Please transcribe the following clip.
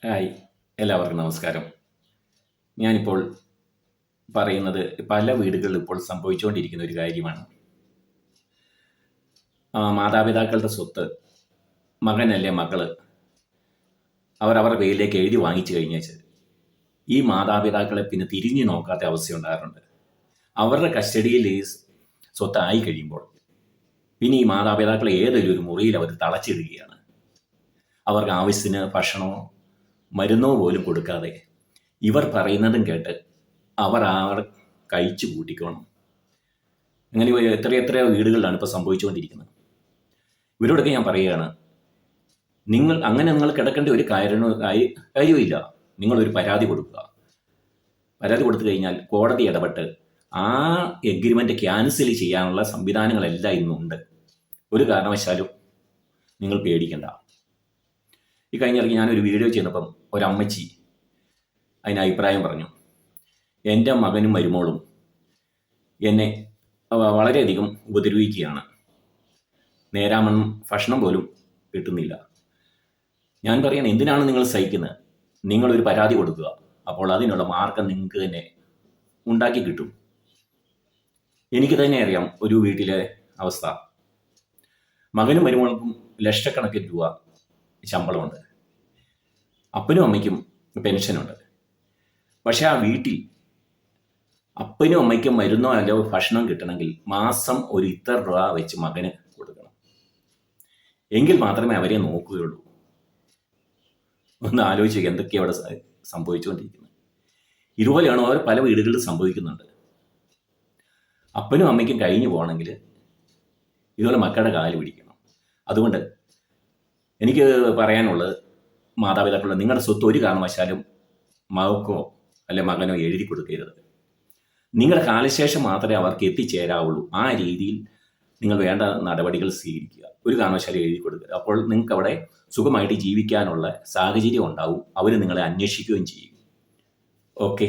Hi, എല്ലാവർക്കും നമസ്കാരം. ഞാനിപ്പോൾ പറയുന്നത് പല വീടുകളിലും ഇപ്പോൾ സംഭവിച്ചുകൊണ്ടിരിക്കുന്ന ഒരു കാര്യമാണ്. മാതാപിതാക്കളുടെ സ്വത്ത് മകനല്ലേ മകള് അവർ അവരുടെ പേരിലേക്ക് എഴുതി വാങ്ങിച്ചു കഴിഞ്ഞേച്ച് ഈ മാതാപിതാക്കളെ പിന്നെ തിരിഞ്ഞു നോക്കാത്ത അവസ്ഥയുണ്ടാകാറുണ്ട്. അവരുടെ കസ്റ്റഡിയിൽ ഈ സ്വത്തായി കഴിയുമ്പോൾ പിന്നെ ഈ മാതാപിതാക്കളെ ഏതൊരു മുറിയിൽ അവർ തളച്ചിടുകയാണ്. അവർക്ക് ആവശ്യത്തിന് ഭക്ഷണമോ മരുന്നോ പോലും കൊടുക്കാതെ ഇവർ പറയുന്നതും കേട്ട് അവർ കഴിച്ചു കൂട്ടിക്കോണം. അങ്ങനെ എത്രയെത്രയോ വീടുകളിലാണ് ഇപ്പോൾ സംഭവിച്ചുകൊണ്ടിരിക്കുന്നത്. ഇവരോടൊക്കെ ഞാൻ പറയുകയാണ്, നിങ്ങൾ കിടക്കേണ്ട ഒരു കാര്യമില്ല. നിങ്ങളൊരു പരാതി കൊടുക്കുക. പരാതി കൊടുത്തു കഴിഞ്ഞാൽ കോടതി ഇടപെട്ട് ആ എഗ്രിമെൻ്റ് ക്യാൻസൽ ചെയ്യാനുള്ള സംവിധാനങ്ങളെല്ലാം ഇന്നുണ്ട്. ഒരു കാരണവശാലും നിങ്ങൾ പേടിക്കണ്ട. ഈ കഴിഞ്ഞിടയ്ക്ക് ഞാനൊരു വീഡിയോ ചെയ്യുന്നപ്പം ഒരമ്മച്ചി അതിന് അഭിപ്രായം പറഞ്ഞു. എൻ്റെ മകനും മരുമോളും എന്നെ വളരെയധികം ഉപദ്രവിക്കുകയാണ്. നേരാമണ്ണം ഭക്ഷണം പോലും കിട്ടുന്നില്ല. ഞാൻ പറയണം, എന്തിനാണ് നിങ്ങൾ സഹിക്കുന്നത്? നിങ്ങളൊരു പരാതി കൊടുക്കുക. അപ്പോൾ അതിനുള്ള മാർഗം നിങ്ങൾക്ക് തന്നെ ഉണ്ടാക്കി കിട്ടും. എനിക്ക് തന്നെ അറിയാം ഒരു വീട്ടിലെ അവസ്ഥ. മകനും മരുമകൾക്കും ലക്ഷക്കണക്കിന് രൂപ ശമ്പളമുണ്ട്. അപ്പനും അമ്മയ്ക്കും പെൻഷനുണ്ട്. പക്ഷെ ആ വീട്ടിൽ അപ്പനും അമ്മയ്ക്കും മരുന്നോ അല്ലോ ഭക്ഷണം കിട്ടണമെങ്കിൽ മാസം ഒരു ഇത്ര രൂപ വെച്ച് മകന് കൊടുക്കണം. എങ്കിൽ മാത്രമേ അവരെ നോക്കുകയുള്ളൂ. ഒന്ന് ആലോചിക്കുക എന്തൊക്കെയാണ് അവിടെ സംഭവിച്ചുകൊണ്ടിരിക്കുന്നത്. ഇതുപോലെയാണ് അവർ പല വീടുകളിൽ സംഭവിക്കുന്നുണ്ട്. അപ്പനും അമ്മയ്ക്കും കഴിഞ്ഞു പോകണമെങ്കിൽ ഇതുപോലെ മക്കളുടെ കാല് പിടിക്കണം. അതുകൊണ്ട് എനിക്ക് പറയാനുള്ളത്, മാതാപിതാക്കളുടെ നിങ്ങളുടെ സ്വത്ത് ഒരു കാരണവശാലും മകൾക്കോ അല്ലെ മകനോ എഴുതി കൊടുക്കരുത്. നിങ്ങളുടെ കാലശേഷം മാത്രമേ അവർക്ക് എത്തിച്ചേരാവുള്ളൂ. ആ രീതിയിൽ നിങ്ങൾ വേണ്ട നടപടികൾ സ്വീകരിക്കുക. ഒരു കാരണവശാലും എഴുതി കൊടുക്കുക. അപ്പോൾ നിങ്ങൾക്ക് അവിടെ സുഖമായിട്ട് ജീവിക്കാനുള്ള സാഹചര്യം ഉണ്ടാവും. അവർ നിങ്ങളെ അന്വേഷിക്കുകയും ചെയ്യും. ഓക്കെ.